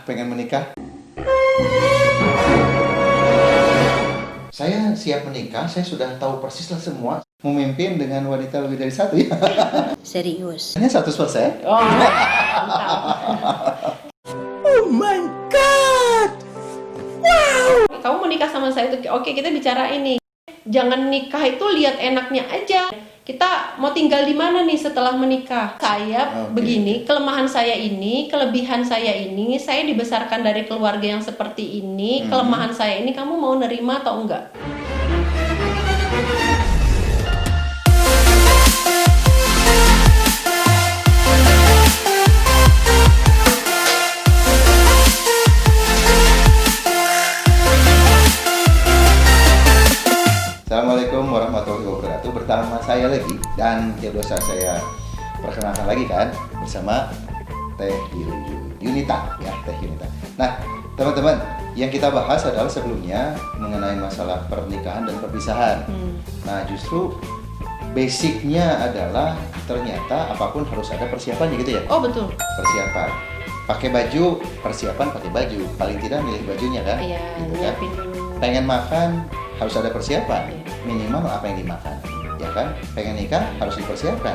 pengen menikah. Saya siap menikah, saya sudah tahu persis lah semua. Memimpin dengan wanita lebih dari satu ya. Serius? Hanya 100%. Oh, mantap. Oh my God! Wow! Kamu mau nikah sama saya itu, oke kita bicara ini. Jangan nikah itu lihat enaknya aja. Kita mau tinggal di mana nih setelah menikah? Saya begini, kelemahan saya ini, kelebihan saya ini, saya dibesarkan dari keluarga yang seperti ini, kelemahan saya ini kamu mau nerima atau enggak? Assalamualaikum warahmatullahi wabarakatuh. Bertama saya lagi dan tidak usah saya perkenalkan lagi kan, bersama Teh Yunita ya, Teh Yunita. Nah, teman-teman, yang kita bahas adalah sebelumnya mengenai masalah pernikahan dan perpisahan. Nah, justru basicnya adalah ternyata apapun harus ada persiapannya gitu ya. Oh betul. Persiapan. Pakai baju, persiapan pakai baju. Paling tidak milih bajunya kan. Iya, Gitu kan. nyiapin dulu. Pengen makan harus ada persiapan, minimal apa yang dimakan, ya kan? Pengen nikah harus dipersiapkan,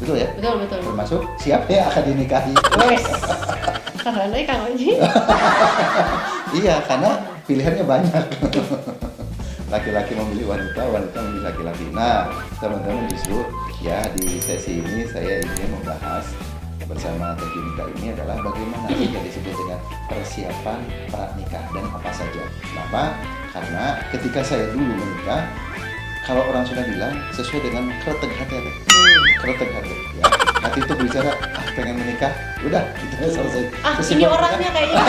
betul ya? Betul. Termasuk siapa ya akan dinikahi. Wes. Karena Kang Oji. Iya, karena pilihannya banyak. Laki-laki memilih wanita, wanita memilih laki-laki. Nah, teman-teman, justru ya di sesi ini saya ingin membahas bersama Teh Yunita ini adalah bagaimana sih yang disebut dengan persiapan pranikah dan apa saja. Kenapa? Karena ketika saya dulu menikah, kalau orang sudah bilang sesuai dengan kereteg hati, kereteg hati, ya. Hati itu bicara, pengen menikah, udah, kita selesai. Ini orangnya kayaknya.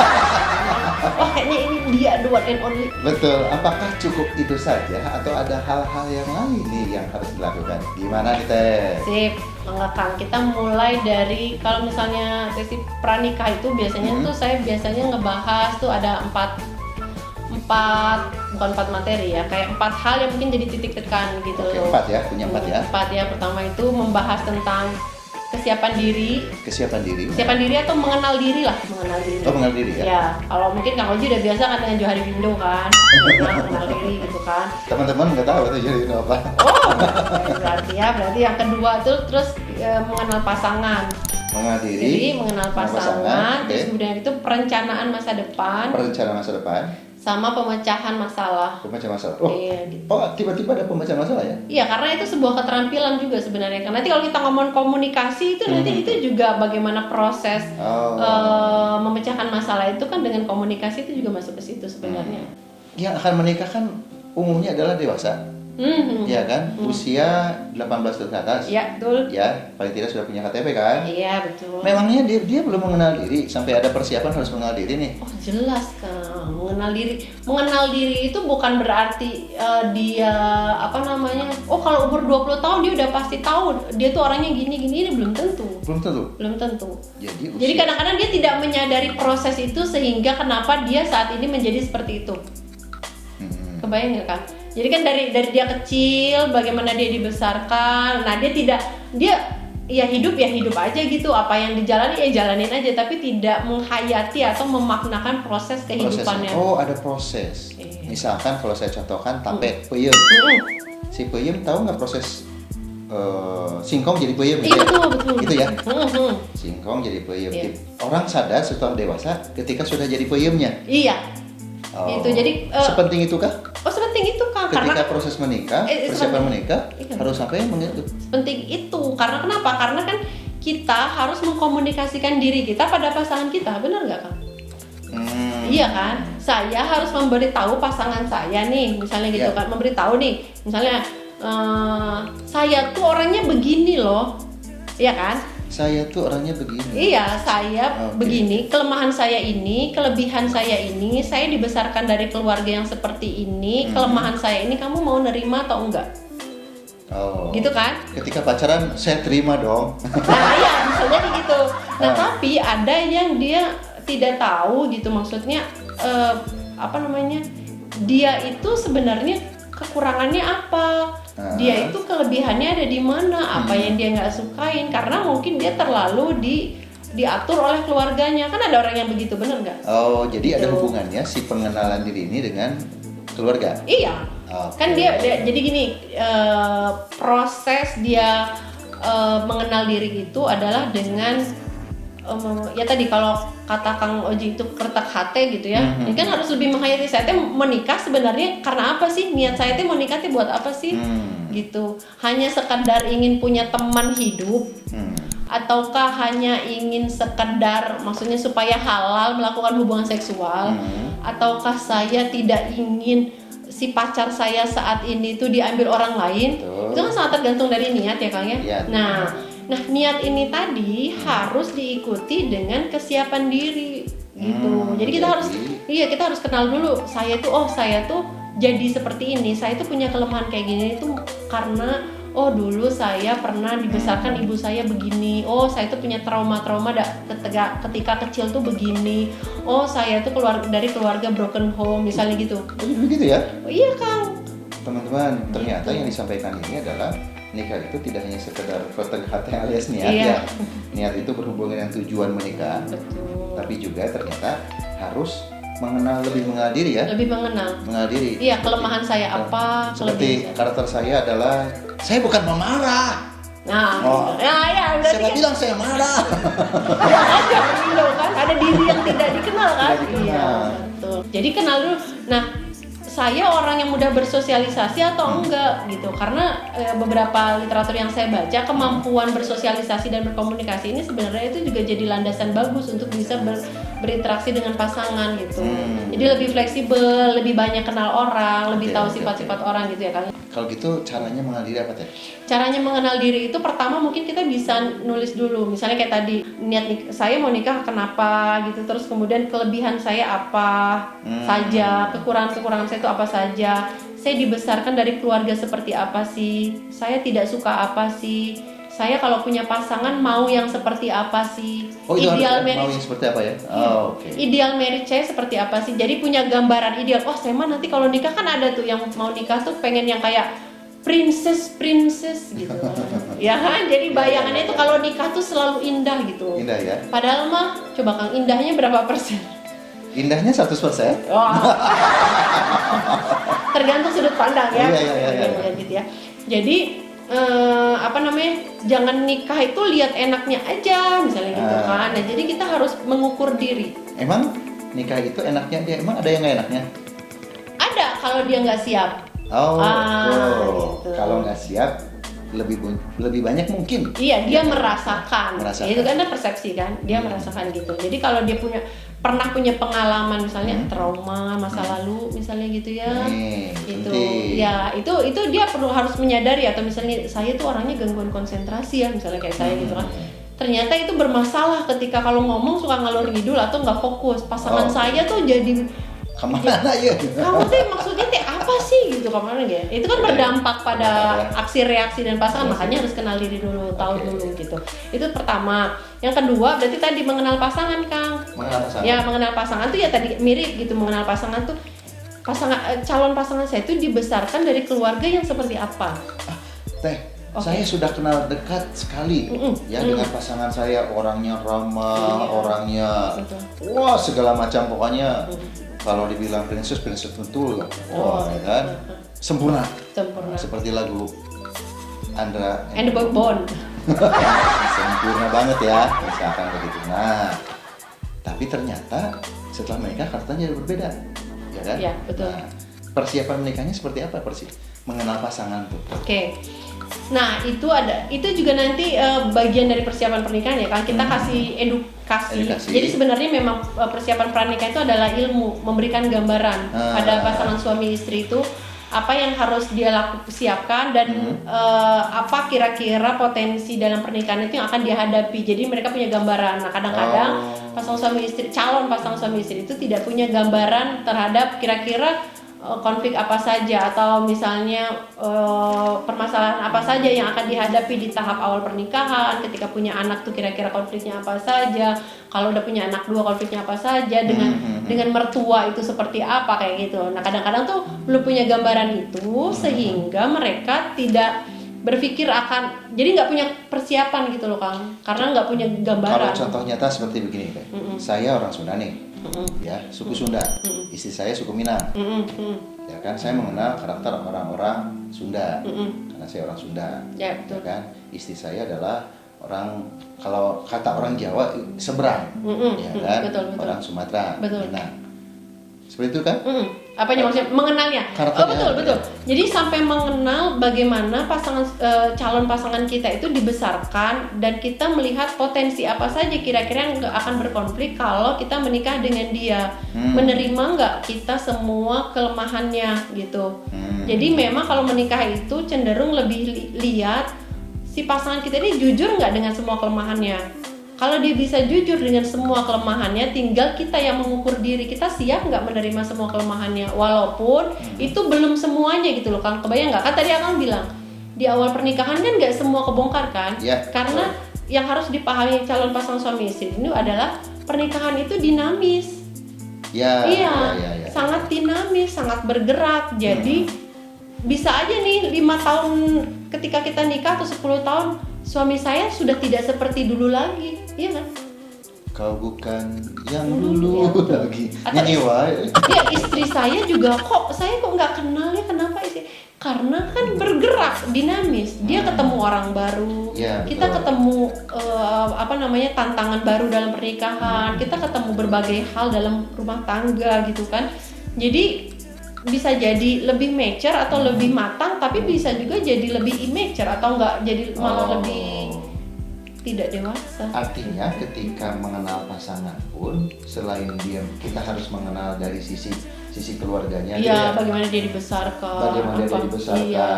Wah, kayaknya ini dia the one and only. Betul. Apakah cukup itu saja atau ada hal-hal yang lain nih yang harus dilakukan? Gimana nih Teh? Sip, Kang. Kita mulai dari kalau misalnya sesi pranikah itu biasanya tuh saya biasanya ngebahas tuh ada bukan empat materi ya, kayak 4 hal yang mungkin jadi titik tekan gitu. Oke, 4 ya, punya 4 ya. 4 ya. Pertama itu membahas tentang kesiapan diri. Kesiapan diri. Kesiapan diri atau mengenal diri lah, mengenal diri. Oh, mengenal diri ya. Ya, kalau mungkin Kang Oji udah biasa kan dengan Johari Windo kan, mengenal diri gitu kan. Teman-teman nggak tahu tuh jadi apa. Oh, berarti yang kedua tuh terus mengenal pasangan. Mengenal Jadi diri. mengenal pasangan, pasangan, oke. terus kemudian itu perencanaan masa depan, Perencanaan masa depan. sama pemecahan masalah. Pemecahan masalah. Oh, Iya, gitu. tiba-tiba ada pemecahan masalah ya? Iya, karena itu sebuah keterampilan juga sebenarnya. Karena nanti kalau kita ngomong komunikasi itu nanti itu juga bagaimana proses memecahkan masalah itu kan dengan komunikasi itu juga masuk ke situ sebenarnya. Yang akan menikah kan umumnya adalah dewasa. Ya kan? Usia 18 tahun ke atas. Iya, betul. Ya, paling tidak sudah punya KTP kan? Iya, betul. Memangnya dia belum mengenal diri sampai ada persiapan harus mengenal diri nih. Oh, jelas Kang. Mengenal diri itu bukan berarti dia oh kalau umur 20 tahun dia udah pasti tahu dia tuh orangnya gini ini belum tentu. Belum tentu. Jadi kadang-kadang dia tidak menyadari proses itu sehingga kenapa dia saat ini menjadi seperti itu. Kebayang nggak kan? Jadi kan dari dia kecil, bagaimana dia dibesarkan. Nah dia hidup aja gitu. Apa yang dijalani jalanin aja, tapi tidak menghayati atau memaknakan proses kehidupannya. Oh, ada proses. Iya. Misalkan kalau saya contohkan tape peyem. Si peyem tahu nggak proses singkong jadi peyem? Iya, betul. Gitu ya. Singkong jadi peyem. Iya. Orang sadar setelah dewasa ketika sudah jadi peyemnya. Iya. Oh. Itu jadi sepenting itukah? Oh, sepenting itu Kang. Ketika proses menikah, persiapan menikah harus sampai mengenai itu. Penting itu karena kenapa? Karena kan kita harus mengkomunikasikan diri kita pada pasangan kita, benar nggak Kang? Iya kan? Saya harus memberitahu pasangan saya nih, misalnya gitu kan, memberitahu nih, misalnya saya tuh orangnya begini loh, iya kan? Saya tuh orangnya begini. Iya, saya begini, kelemahan saya ini, kelebihan saya ini, saya dibesarkan dari keluarga yang seperti ini, kelemahan saya ini kamu mau nerima atau enggak? Oh. Gitu kan? Ketika pacaran saya terima dong. Nah, iya, bisa jadi gitu. Nah, tapi ada yang dia tidak tahu gitu, maksudnya dia itu sebenarnya kekurangannya apa? Dia itu kelebihannya ada di mana? Apa yang dia nggak sukain? Karena mungkin dia terlalu diatur oleh keluarganya. Kan ada orang yang begitu, bener nggak? Oh, jadi ada Gitu. hubungannya si pengenalan diri ini dengan keluarga. Iya. Oke. Kan jadi gini, proses dia mengenal diri itu adalah dengan ya tadi kalau kata Kang Oji itu kertek hati gitu ya. Ini kan harus lebih menghayati, saya teh menikah sebenarnya karena apa sih? Niat saya teh mau nikah teh buat apa sih? Gitu. Hanya sekedar ingin punya teman hidup. Ataukah hanya ingin sekedar maksudnya supaya halal melakukan hubungan seksual, ataukah saya tidak ingin si pacar saya saat ini itu diambil orang lain. Betul. Itu kan sangat tergantung dari niat ya Kang ya. Iya. Nah niat ini tadi harus diikuti dengan kesiapan diri gitu. Jadi kita harus kenal dulu, saya tuh jadi seperti ini, saya tuh punya kelemahan kayak gini itu karena dulu saya pernah dibesarkan ibu saya begini. Saya tuh punya trauma-trauma ketika kecil tuh begini. Saya tuh dari keluarga broken home misalnya gitu. Begitu ya? Iya Kang. Teman-teman, ternyata yang disampaikan ini adalah nikah itu tidak hanya sekedar hati alias niat Iya. ya. Niat itu berhubungan dengan tujuan menikah. Betul. Tapi juga ternyata harus lebih mengenal diri ya. Lebih mengenal. Mengenal diri. Iya, kelemahan saya apa? Seperti karakter saya adalah saya bukan memarah. Nah, ya berarti Siapa bilang saya marah? ya aja gitu kan, ada diri yang tidak dikenal kan? Tidak dikenal. Iya, betul. Jadi kenal dulu. Nah, saya orang yang mudah bersosialisasi atau enggak gitu, karena beberapa literatur yang saya baca, kemampuan bersosialisasi dan berkomunikasi ini sebenarnya itu juga jadi landasan bagus untuk bisa berinteraksi dengan pasangan gitu. Jadi lebih fleksibel, lebih banyak kenal orang, lebih tahu sifat-sifat orang gitu ya Kang. Kalau gitu caranya mengenal diri apa teh? Caranya mengenal diri itu pertama mungkin kita bisa nulis dulu, misalnya kayak tadi niat saya mau nikah kenapa gitu, terus kemudian kelebihan saya apa saja, kekurangan saya itu apa saja, saya dibesarkan dari keluarga seperti apa sih, saya tidak suka apa sih, saya kalau punya pasangan mau yang seperti apa sih, Ideal mau yang seperti apa ya? Oke. Ideal marriage saya seperti apa sih, jadi punya gambaran ideal. Saya mah nanti kalau nikah kan ada tuh yang mau nikah tuh pengen yang kayak princess gitu. Ya kan, jadi bayangannya itu kalau nikah tuh selalu indah gitu. Indah ya? Padahal mah coba Kang, indahnya berapa persen? Indahnya 100%. Tergantung sudut pandang ya. Iya. Gitu ya. Jadi jangan nikah itu lihat enaknya aja misalnya gitu kan. Nah, jadi kita harus mengukur diri. Emang nikah itu enaknya dia? Emang ada yang nggak enaknya? Ada kalau dia nggak siap. Gitu. Kalau nggak siap lebih banyak mungkin. Iya, dia merasakan. Merasakan. Itu kan persepsi kan, dia merasakan gitu. Jadi kalau dia pernah punya pengalaman misalnya trauma masa lalu misalnya gitu ya. Itu penting. ya itu dia harus menyadari, atau misalnya saya tuh orangnya gangguan konsentrasi ya misalnya kayak saya gitu kan. Ternyata itu bermasalah ketika kalau ngomong suka ngalor ngidul atau nggak fokus. Pasangan saya tuh jadi kemana ya? Kamu tuh maksudnya apa sih gitu kemana ya? Itu kan berdampak pada aksi reaksi dan pasangan, makanya harus kenal diri dulu, tahu dulu gitu. Itu pertama. Yang kedua berarti tadi mengenal pasangan Kang. Mengenal pasangan. Ya mengenal pasangan tuh ya tadi mirip gitu, mengenal pasangan tuh calon pasangan saya itu dibesarkan dari keluarga yang seperti apa? Saya sudah kenal dekat sekali dengan pasangan saya, orangnya ramah, orangnya segala macam pokoknya. Kalau dibilang princess betul kan sempurna. Seperti lagu Andra and the Backbone. sempurna banget ya, misalkan begitu. Nah, tapi ternyata setelah menikah karakternya jadi berbeda, ya kan? Iya, betul. Nah, persiapan menikahnya seperti apa mengenal pasangan tuh? Oke. Nah, itu juga nanti bagian dari persiapan pernikahan ya kan, kita kasih edukasi. Jadi sebenarnya memang persiapan pernikahan itu adalah ilmu, memberikan gambaran pada pasangan suami istri itu apa yang harus dia siapkan dan apa kira-kira potensi dalam pernikahan itu yang akan dia hadapi. Jadi mereka punya gambaran. Nah, kadang-kadang calon pasangan suami istri itu tidak punya gambaran terhadap kira-kira konflik apa saja, atau misalnya permasalahan apa saja yang akan dihadapi di tahap awal pernikahan. Ketika punya anak tuh kira-kira konfliknya apa saja, kalau udah punya anak 2 konfliknya apa saja, dengan mertua itu seperti apa kayak gitu. Nah, kadang-kadang tuh belum punya gambaran itu sehingga mereka tidak berpikir akan, jadi nggak punya persiapan gitu loh Kang, karena nggak punya Kalau gambaran. contoh nyata seperti begini, Teh. Saya orang Sunda nih, ya suku Sunda. Istri saya suku Minang. Ya kan, saya mengenal karakter orang-orang Sunda karena saya orang Sunda. Ya, betul. Ya kan, istri saya adalah orang, kalau kata orang Jawa seberang, ya kan, betul. orang Sumatera, Betul. Minang. Seperti itu kan? Apanya maksudnya mengenalnya? Karakternya. Betul. Jadi sampai mengenal bagaimana calon pasangan kita itu dibesarkan dan kita melihat potensi apa saja kira-kira yang akan berkonflik kalau kita menikah dengan dia. Menerima nggak kita semua kelemahannya gitu. Jadi memang kalau menikah itu cenderung lebih lihat si pasangan kita ini jujur nggak dengan semua kelemahannya. Kalau dia bisa jujur dengan semua kelemahannya, tinggal kita yang mengukur diri, kita siap nggak menerima semua kelemahannya, walaupun itu belum semuanya gitu loh Kang. Kebayang nggak? Kan tadi Akang bilang di awal pernikahan kan nggak semua kebongkar kan? Ya, Karena yang harus dipahami calon pasangan suami istri ini adalah pernikahan itu dinamis. Ya, Iya, ya. sangat dinamis, sangat bergerak. Jadi bisa aja nih 5 tahun ketika kita nikah atau 10 tahun suami saya sudah tidak seperti dulu lagi, iya kan? Kau bukan yang dulu Ya, lagi. atau Nyanyi wae. Iya, istri saya juga saya kok nggak kenal ya, kenapa istri? Karena kan bergerak, dinamis. Dia ketemu orang baru, Ya, kita betul. ketemu tantangan baru dalam pernikahan, kita ketemu berbagai hal dalam rumah tangga gitu kan. Jadi bisa jadi lebih mature atau lebih matang, tapi bisa juga jadi lebih immature atau enggak, jadi malah lebih tidak dewasa. Artinya ketika mengenal pasangan pun selain kita harus mengenal dari sisi keluarganya, gitu Iya, ya. bagaimana dia dibesarkan, Bagaimana dia dibesarkan. iya,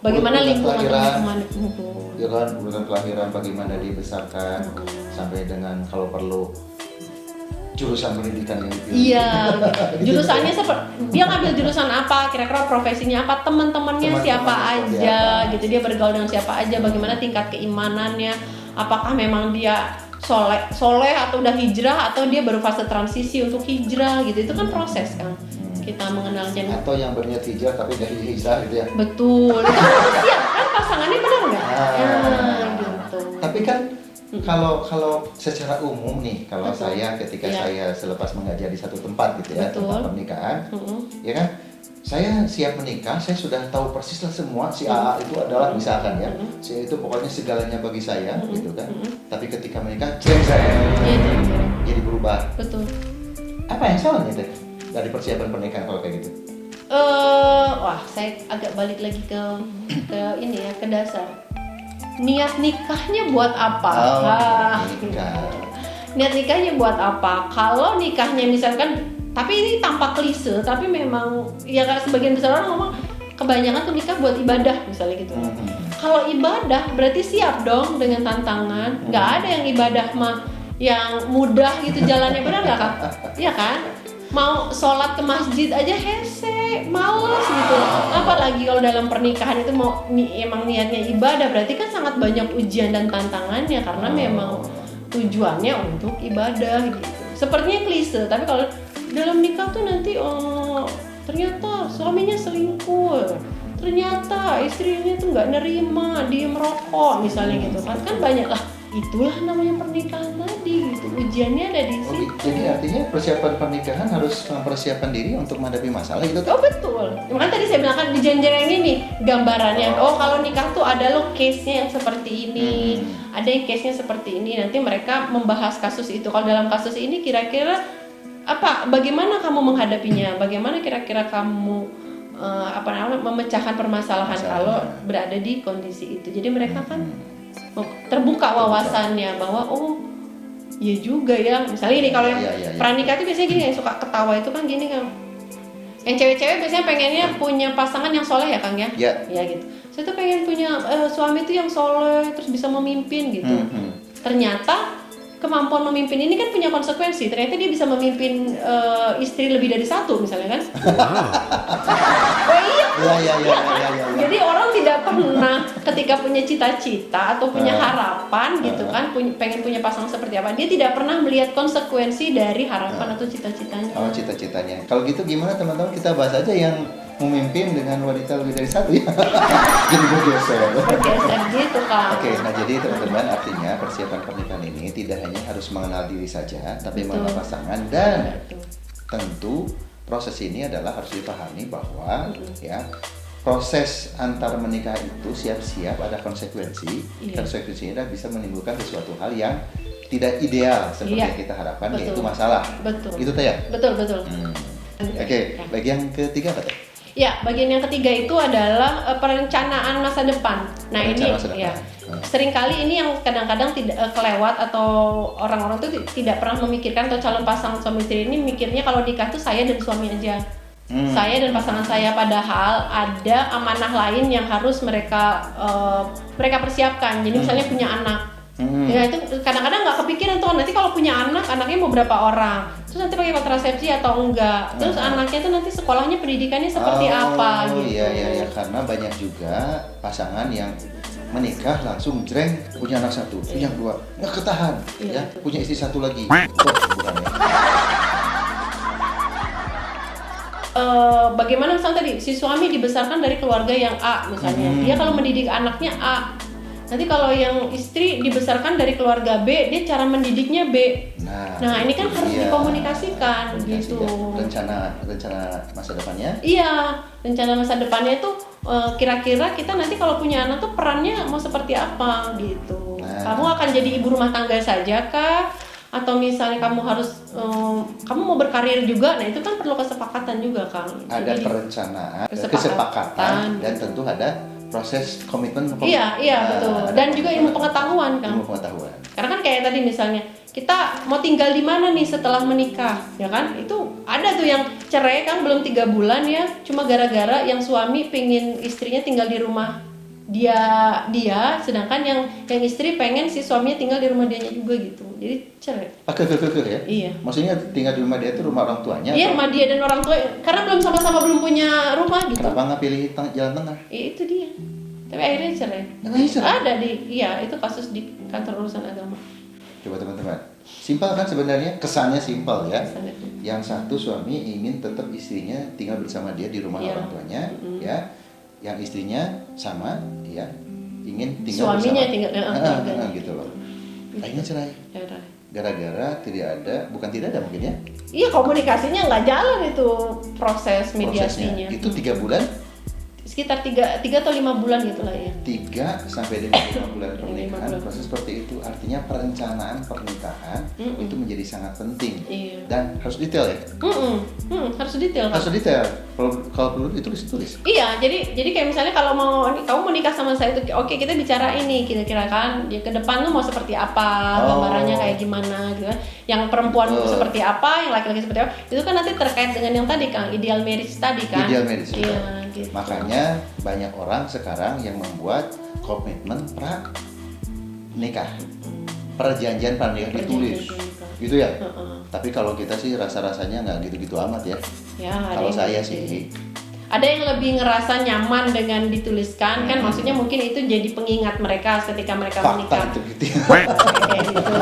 bagaimana Urutan lingkungan kelahiran. teman-teman. Ya kan, urutan kelahiran bagaimana dibesarkan, sampai dengan kalau perlu jurusan pendidikan yang dipilih. Iya, jurusannya seperti dia ngambil jurusan apa, kira-kira profesinya apa, teman-temannya siapa Teman-temannya aja, seperti apa. gitu, dia bergaul dengan siapa aja, bagaimana tingkat keimanannya, apakah memang dia soleh atau udah hijrah atau dia baru fase transisi untuk hijrah gitu, itu kan proses kan kita mengenal jenis. Atau yang berniat hijrah tapi dari hijrah gitu ya. Betul, itu kan siap kan pasangannya, benar nggak? Gitu. Tapi kan kalau secara umum nih, kalau Betul. saya ketika Iya. saya selepas mengajar di satu tempat gitu ya, Betul. tentang pernikahan, ya kan, saya siap menikah, saya sudah tahu persis lah semua si AA itu adalah misalkan ya, si itu pokoknya segalanya bagi saya gitu kan. Tapi ketika menikah, saya Iya, jadi berubah. betul. Apa yang salah nih Teh, dari persiapan pernikahan kalau kayak gitu? Wah, saya agak balik lagi ke ini ya, ke dasar. Niat nikahnya buat apa? Nikah. Niat nikahnya buat apa? Kalau nikahnya misalkan, tapi ini tanpa klise, tapi memang ya sebagian besar orang ngomong kebanyakan tuh nikah buat ibadah misalnya gitu. Kalau ibadah berarti siap dong dengan tantangan. Nggak ada yang ibadah mah yang mudah gitu jalannya, benar nggak Kak? Iya kan? Mau sholat ke masjid aja hese, males gitu. Apalagi kalau dalam pernikahan itu emang niatnya ibadah, berarti kan sangat banyak ujian dan tantangannya karena memang tujuannya untuk ibadah gitu. Sepertinya klise, tapi kalau dalam nikah tuh nanti ternyata suaminya selingkuh, ternyata istrinya tuh nggak nerima, dia merokok misalnya gitu kan banyak lah. Itulah namanya pernikahan tadi gitu, ujiannya ada di situ. Jadi artinya persiapan pernikahan harus mempersiapkan diri untuk menghadapi masalah gitu kan? Oh betul, makanya tadi saya bilang kan di jenjang yang ini gambarannya. Oh kalau nikah tuh ada loh case-nya yang seperti ini, ada yang case-nya seperti ini. Nanti mereka membahas kasus itu. Kalau dalam kasus ini kira-kira apa? Bagaimana kamu menghadapinya? Bagaimana kira-kira kamu memecahkan permasalahan kalau berada di kondisi itu? Jadi mereka kan terbuka wawasannya bahwa iya juga ya. Misalnya ini kalau yang pranikah itu biasanya gini, yang suka ketawa itu kan gini kan. Yang cewek-cewek biasanya pengennya punya pasangan yang soleh ya Kang ya? Iya gitu. Saya tuh pengen punya suami tuh yang soleh terus bisa memimpin gitu. Ternyata kemampuan memimpin ini kan punya konsekuensi. Ternyata dia bisa memimpin istri lebih dari satu misalnya kan? Oh iya Iya. Jadi orang tidak pernah ketika punya cita-cita atau punya harapan gitu kan, pengen punya pasangan seperti apa, dia tidak pernah melihat konsekuensi dari harapan atau cita-citanya. Oh, cita-citanya. Kalau gitu gimana teman-teman, kita bahas aja yang memimpin dengan wanita lebih dari satu ya. Jadi bergeser. Bergeser gitu kan. Oke, nah jadi teman-teman, artinya persiapan pernikahan ini tidak hanya harus mengenal diri saja, tapi mengenal pasangan, dan tentu proses ini adalah harus dipahami bahwa ya proses antar menikah itu siap-siap ada konsekuensi. Konsekuensinya bisa menimbulkan sesuatu hal yang tidak ideal seperti yang kita harapkan, yaitu masalah. Betul. Itu teh ya? Betul. Oke, bagian ketiga apa teh? Ya, bagian yang ketiga itu adalah perencanaan masa depan. Nah, Perencanaan ini masa depan. ya. Seringkali ini yang kadang-kadang tidak kelewat, atau orang-orang itu tidak pernah memikirkan, atau calon pasangan suami istri ini mikirnya kalau nikah tuh saya dan suami aja. Saya dan pasangan saya, padahal ada amanah lain yang harus mereka persiapkan. Jadi misalnya punya anak. Ya itu kadang-kadang nggak kepikiran tuh, nanti kalau punya anak, anaknya mau berapa orang, terus nanti pakai kontrasepsi atau enggak, terus anaknya tuh nanti sekolahnya pendidikannya seperti apa gitu. Iya, karena banyak juga pasangan yang menikah langsung jreng, punya anak satu, punya dua, nggak ketahan, ya punya istri satu lagi. Bukan ya. Bagaimana misalnya tadi si suami dibesarkan dari keluarga yang A misalnya, dia kalau mendidik anaknya A. Nanti kalau yang istri dibesarkan dari keluarga B, dia cara mendidiknya B. Nah ini kan harus dikomunikasikan gitu. Rencana masa depannya? Iya, rencana masa depannya itu kira-kira kita nanti kalau punya anak tuh perannya mau seperti apa gitu. Kamu akan jadi ibu rumah tangga saja kah? Atau misalnya kamu harus kamu mau berkarir juga, nah itu kan perlu kesepakatan juga Kang. Ada perencanaan, kesepakatan, dan tentu ada proses komitmen. Iya betul. Dan juga ilmu pengetahuan kan. Ilmu pengetahuan. Karena kan kayak tadi misalnya kita mau tinggal di mana nih setelah menikah, ya kan? Itu ada tuh yang cerai kan belum 3 bulan ya, cuma gara-gara yang suami pengen istrinya tinggal di rumah dia, sedangkan yang istri pengen si suaminya tinggal di rumah dianya juga gitu. Jadi cerai. Ya? Iya. Maksudnya tinggal di rumah dia itu rumah orang tuanya? Iya, rumah dia dan orang tua, karena belum sama-sama belum punya rumah gitu. Kenapa nggak pilih jalan tengah? Itu dia. Tapi akhirnya cerai. Ada itu kasus di kantor urusan agama. Coba teman-teman, simpel kan sebenarnya, kesannya simpel ya. Yang satu suami ingin tetap istrinya tinggal bersama dia di rumah orang tuanya, ya. Yang istrinya sama, ya, ingin tinggal suaminya bersama. Gitu loh. Akhirnya cerai. Gara-gara bukan tidak ada mungkin ya? Iya, komunikasinya nggak jalan itu proses mediasinya. Itu 3 bulan? Sekitar 3 atau 5 bulan gitulah ya. 3 sampai 5 bulan pernikahan, proses seperti itu. Artinya perencanaan pernikahan itu menjadi sangat penting. Dan harus detail ya. Harus detail. Harus detail. Kalau perlu ditulis. Iya, jadi kayak misalnya kalau kamu mau nikah sama saya itu, oke, kita bicara ini kira-kira kan ya ke depan tuh mau seperti apa, gambarannya kayak gimana gitu kan. Yang perempuan seperti apa, yang laki-laki seperti apa. Itu kan nanti terkait dengan yang tadi Kang, ideal marriage tadi kan. Ideal marriage. Iya, gitu. Makanya banyak orang sekarang yang membuat komitmen nikah, perjanjian pernikahan ditulis, gitu ya. Tapi kalau kita sih rasa-rasanya nggak gitu-gitu amat ya. Kalau saya sih. Ada yang lebih ngerasa nyaman dengan dituliskan kan, maksudnya mungkin itu jadi pengingat mereka ketika mereka menikah. Fakta itu gitu. Kayak gitu.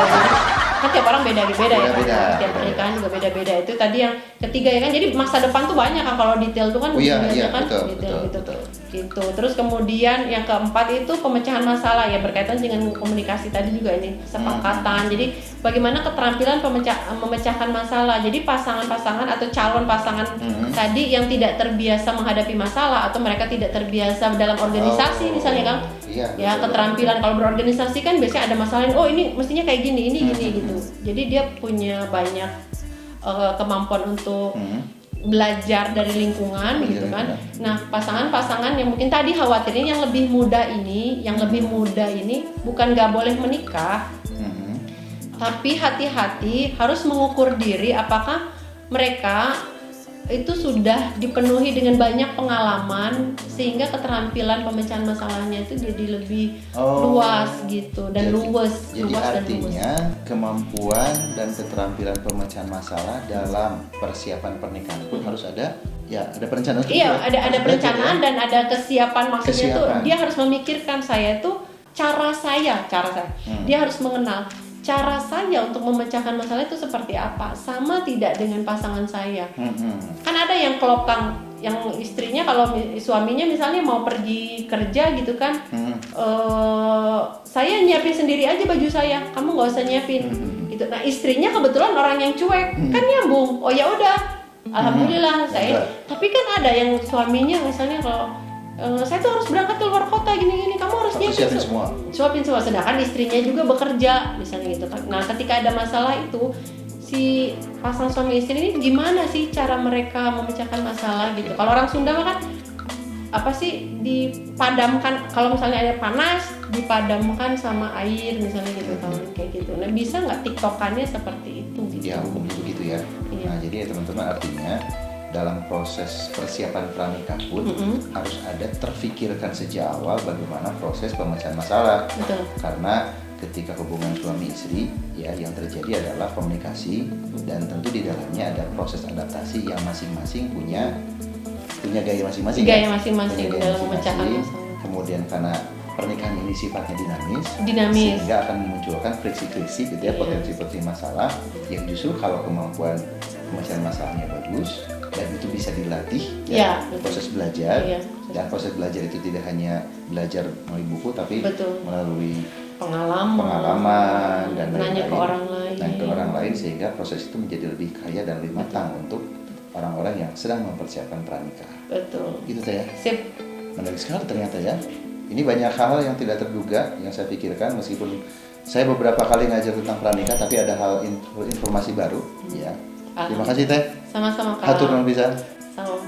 Kan tiap orang beda-beda ya, tiap pernikahan juga beda-beda. Itu tadi yang ketiga ya kan, jadi masa depan tuh banyak kan kalau detail tuh kan kan detail betul. Gitu. Terus kemudian yang keempat itu pemecahan masalah ya, berkaitan dengan komunikasi tadi juga ini, kesepakatan. Jadi bagaimana keterampilan memecahkan masalah. Jadi pasangan-pasangan atau calon pasangan tadi yang tidak terbiasa menghadapi masalah atau mereka tidak terbiasa dalam organisasi misalnya Kang. Ya, keterampilan kalau berorganisasi kan biasanya ada masalah, ini mestinya kayak gini, ini gini gitu. Jadi dia punya banyak kemampuan untuk belajar dari lingkungan gitu kan. Nah, pasangan-pasangan yang mungkin tadi khawatirin yang lebih muda ini bukan nggak boleh menikah, tapi hati-hati harus mengukur diri apakah mereka itu sudah dipenuhi dengan banyak pengalaman sehingga keterampilan pemecahan masalahnya itu jadi lebih luas gitu dan luwes. Jadi artinya kemampuan dan keterampilan pemecahan masalah dalam persiapan pernikahan pun harus ada Ya, ada perencanaan. Iya, ada Harus perencanaan belajar, ya. dan ada kesiapan, maksudnya tuh Kesiapan. dia harus memikirkan saya tuh cara saya. Dia harus mengenal cara saya untuk memecahkan masalah itu seperti apa, sama tidak dengan pasangan saya. Kan ada yang kelopang, yang istrinya kalau suaminya misalnya mau pergi kerja gitu kan, saya nyiapin sendiri aja baju saya, kamu nggak usah nyiapin. Gitu. Nah istrinya kebetulan orang yang cuek, kan nyambung. Oh ya udah, alhamdulillah saya. Tapi kan ada yang suaminya misalnya kalau saya tuh harus berangkat ke luar kota gini-gini, kamu harus Siapin semua. Suapin semua, sedangkan istrinya juga bekerja misalnya gitu kan. Nah ketika ada masalah itu, si pasangan suami istri ini gimana sih cara mereka memecahkan masalah gitu. Kalau orang Sunda mah kan apa sih, dipadamkan, kalau misalnya ada panas dipadamkan sama air misalnya gitu, kayak gitu. Nah bisa nggak tiktokannya seperti itu gitu? Ya umumnya begitu ya. Iya. Nah jadi ya teman-teman, artinya dalam proses persiapan pranikah pun harus ada terfikirkan sejak awal bagaimana proses pemecahan masalah. Betul. Karena ketika hubungan suami istri ya, yang terjadi adalah komunikasi, dan tentu di dalamnya ada proses adaptasi yang masing-masing punya gaya masing-masing. Gaya kan? masing-masing Punya gaya dalam memecahkan masalah. Kemudian karena pernikahan ini sifatnya dinamis, Dinamis. sehingga akan memunculkan friksi-friksi gitu ya, Iya. potensi-potensi masalah yang justru kalau kemampuan pemecahan masalahnya bagus dan itu bisa dilatih Iya, betul. proses belajar. Iya. Dan proses belajar itu tidak hanya belajar melalui buku, tapi Betul. melalui pengalaman dan nanya lain-lain. ke orang lain. Nanya ke orang lain, sehingga proses itu menjadi lebih kaya dan lebih matang untuk orang-orang yang sedang mempersiapkan pranikah. Betul. Gitu ya. Sip. Menarik sekali ternyata ya. Ini banyak hal yang tidak terduga yang saya pikirkan, meskipun saya beberapa kali ngajar tentang pranikah, tapi ada hal informasi baru ya. Terima kasih Teh. Sama-sama Kak. Hatur nuhun pisan. Sama.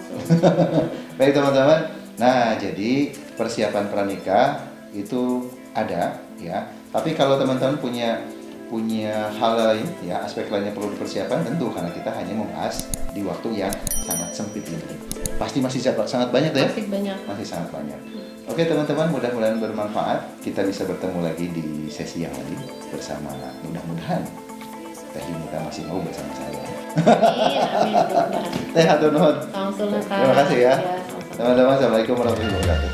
Baik teman-teman. Nah, jadi persiapan pranikah itu ada ya. Tapi kalau teman-teman punya hal lain ya, aspek lainnya perlu dipersiapkan, tentu karena kita hanya membahas di waktu yang sangat sempit ini. Pasti masih sangat banyak ya? Masih banyak. Masih sangat banyak. Oke teman-teman, mudah-mudahan bermanfaat. Kita bisa bertemu lagi di sesi yang lain bersama, mudah-mudahan Teh Yunita masih mau bersama saya. Iya, amin. Mudah-mudahan. Teh hatur nuhun. Langsung Kak. Terima kasih ya. Ya, sama-sama. Teman-teman, assalamualaikum warahmatullahi wabarakatuh.